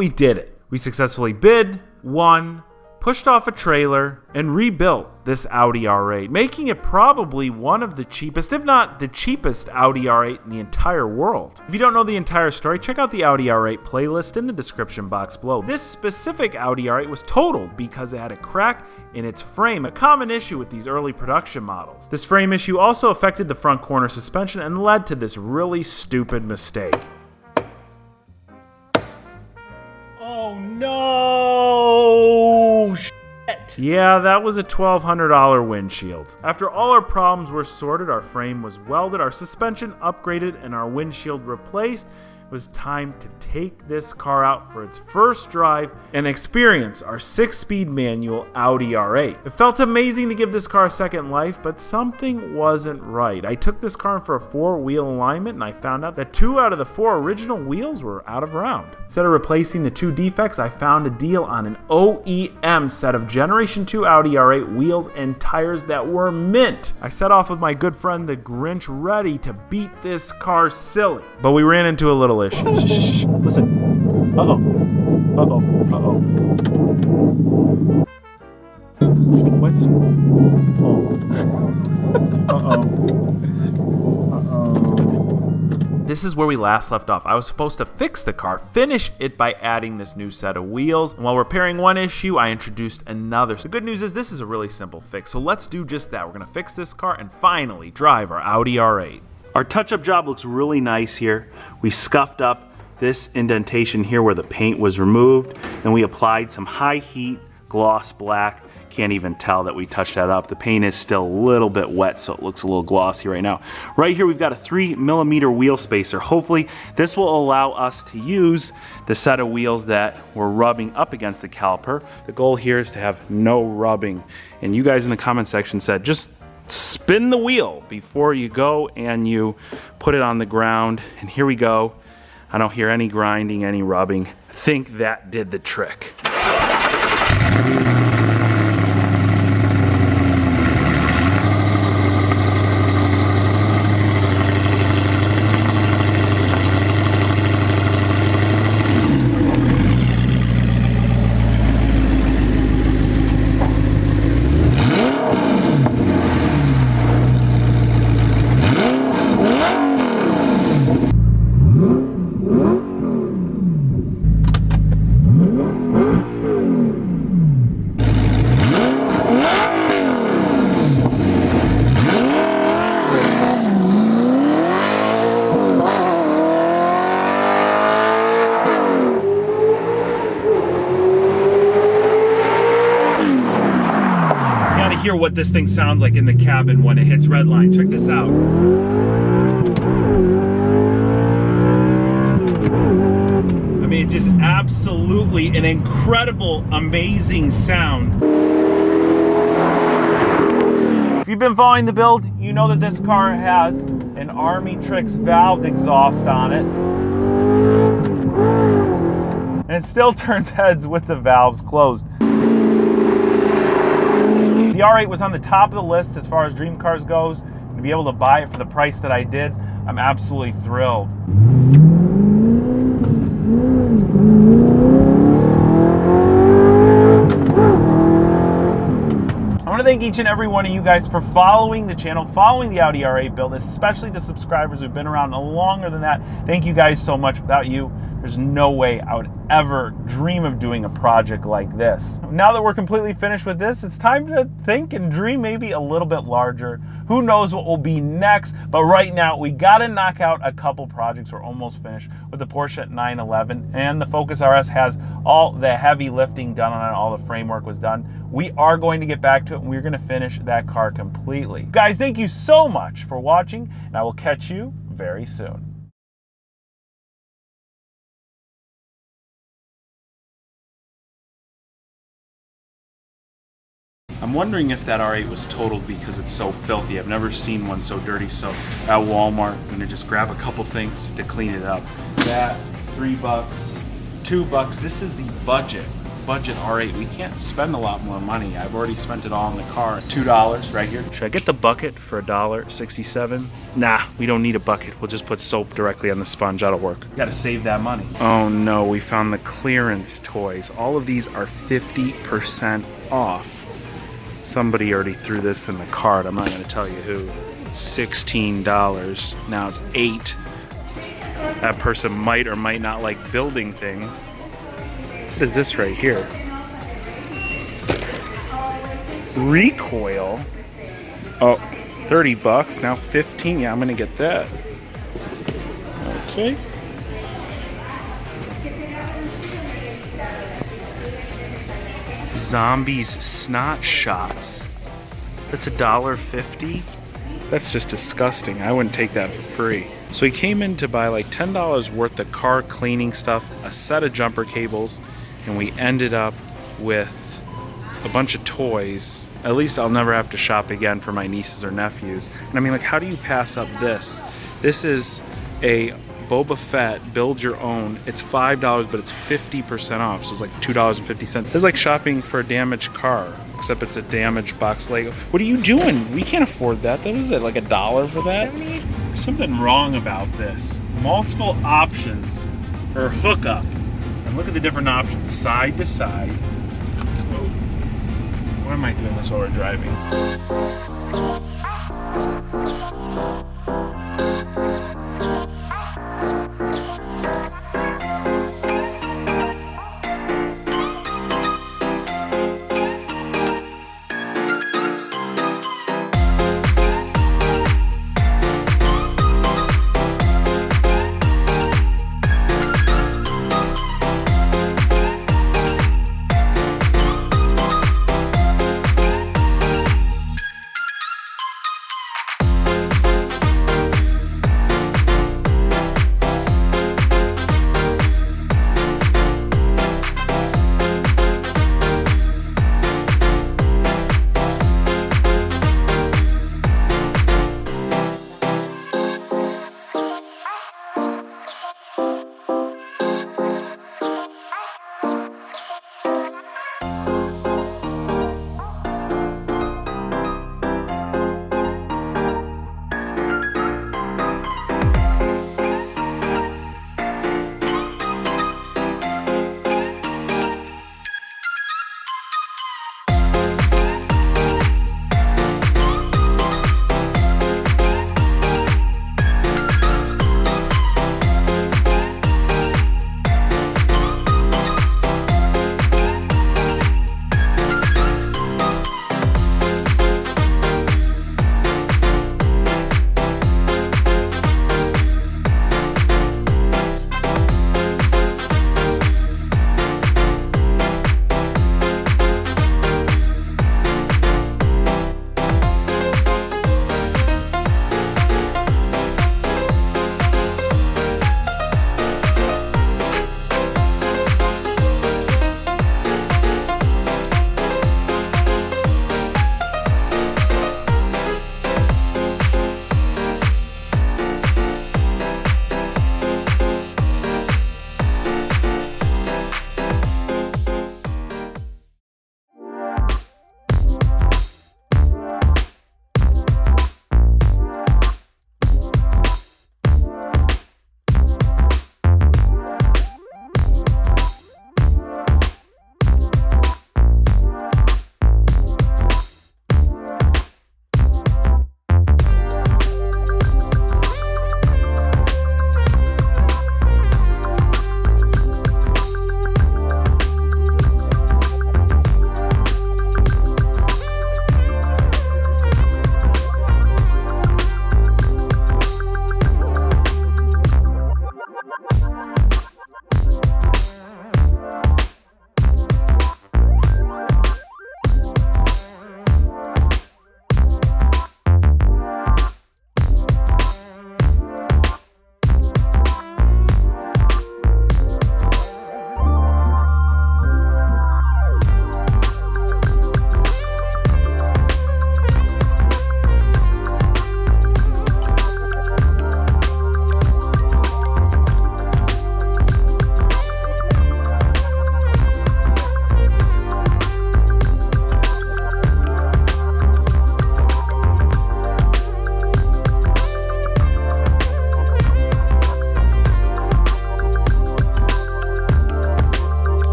we did it. We successfully bid, won, pushed off a trailer, and rebuilt this Audi R8, making it probably one of the cheapest, if not the cheapest Audi R8 in the entire world. If you don't know the entire story, check out the Audi R8 playlist in the description box below. This specific Audi R8 was totaled because it had a crack in its frame, a common issue with these early production models. This frame issue also affected the front corner suspension and led to this really stupid mistake. Oh no! Shit. Yeah, that was a $1,200 windshield. After all our problems were sorted, our frame was welded, our suspension upgraded, and our windshield replaced, it was time to take this car out for its first drive and experience our 6-speed manual Audi R8. It felt amazing to give this car a second life, but something wasn't right. I took this car in for a 4-wheel alignment and I found out that 2 out of the 4 original wheels were out of round. Instead of replacing the 2 defects, I found a deal on an OEM set of Generation 2 Audi R8 wheels and tires that were mint. I set off with my good friend the Grinch, ready to beat this car silly. But we ran into a little issue. Shh, listen. Uh-oh. What's... Oh. This is where we last left off. I was supposed to fix the car, finish it by adding this new set of wheels, and while repairing one issue, I introduced another. So the good news is this is a really simple fix, so let's do just that. We're gonna fix this car and finally drive our Audi R8. Our touch-up job looks really nice here. We scuffed up this indentation here where the paint was removed, and we applied some high heat gloss black. Can't even tell that we touched that up. The paint is still a little bit wet, so it looks a little glossy right now. Right here we've got a 3mm wheel spacer. Hopefully this will allow us to use the set of wheels that we're rubbing up against the caliper. The goal here is to have no rubbing, and you guys in the comment section said just spin the wheel before you go and you put it on the ground. And here we go. I don't hear any grinding, any rubbing. I think that did the trick. Hear what this thing sounds like in the cabin when it hits red line. Check this out. I mean, just absolutely an incredible, amazing sound. If you've been following the build, you know that this car has an Army Tricks valved exhaust on it. And it still turns heads with the valves closed. The R8 was on the top of the list as far as dream cars goes, and to be able to buy it for the price that I did, I'm absolutely thrilled. I want to thank each and every one of you guys for following the channel, following the Audi R8 build, especially the subscribers who've been around longer than that. Thank you guys so much. Without you, there's no way I would ever dream of doing a project like this. Now that we're completely finished with this, it's time to think and dream maybe a little bit larger. Who knows what will be next, but right now we gotta knock out a couple projects. We're almost finished with the Porsche 911, and the Focus RS has all the heavy lifting done on it, all the framework was done. We are going to get back to it, and we're gonna finish that car completely. Guys, thank you so much for watching, and I will catch you very soon. I'm wondering if that R8 was totaled because it's so filthy. I've never seen one so dirty. So at Walmart, I'm gonna just grab a couple things to clean it up. That, $3, $2. This is the budget budget R8. We can't spend a lot more money. I've already spent it all in the car. $2 right here. Should I get the bucket for $1.67? Nah, we don't need a bucket. We'll just put soap directly on the sponge. That'll work. Gotta save that money. Oh no, we found the clearance toys. All of these are 50% off. Somebody already threw this in the cart. I'm not gonna tell you who. $16. Now it's $8. That person might or might not like building things. What is this right here? Recoil. Oh, $30. Now 15. Yeah, I'm gonna get that. Okay. Zombies snot shots. That's $1.50. That's just disgusting. I wouldn't take that for free. So he came in to buy like $10 worth of car cleaning stuff, a set of jumper cables, and we ended up with a bunch of toys. At least I'll never have to shop again for my nieces or nephews. And I mean, like, how do you pass up this? This is a Boba Fett build your own. It's $5, but it's 50% off. So it's like $2.50. It's like shopping for a damaged car, except it's a damaged box Lego. What are you doing? We can't afford that. That was it, like $1 for that? There's something wrong about this. Multiple options for hookup. And look at the different options, side to side. Whoa. Why am I doing this while we're driving?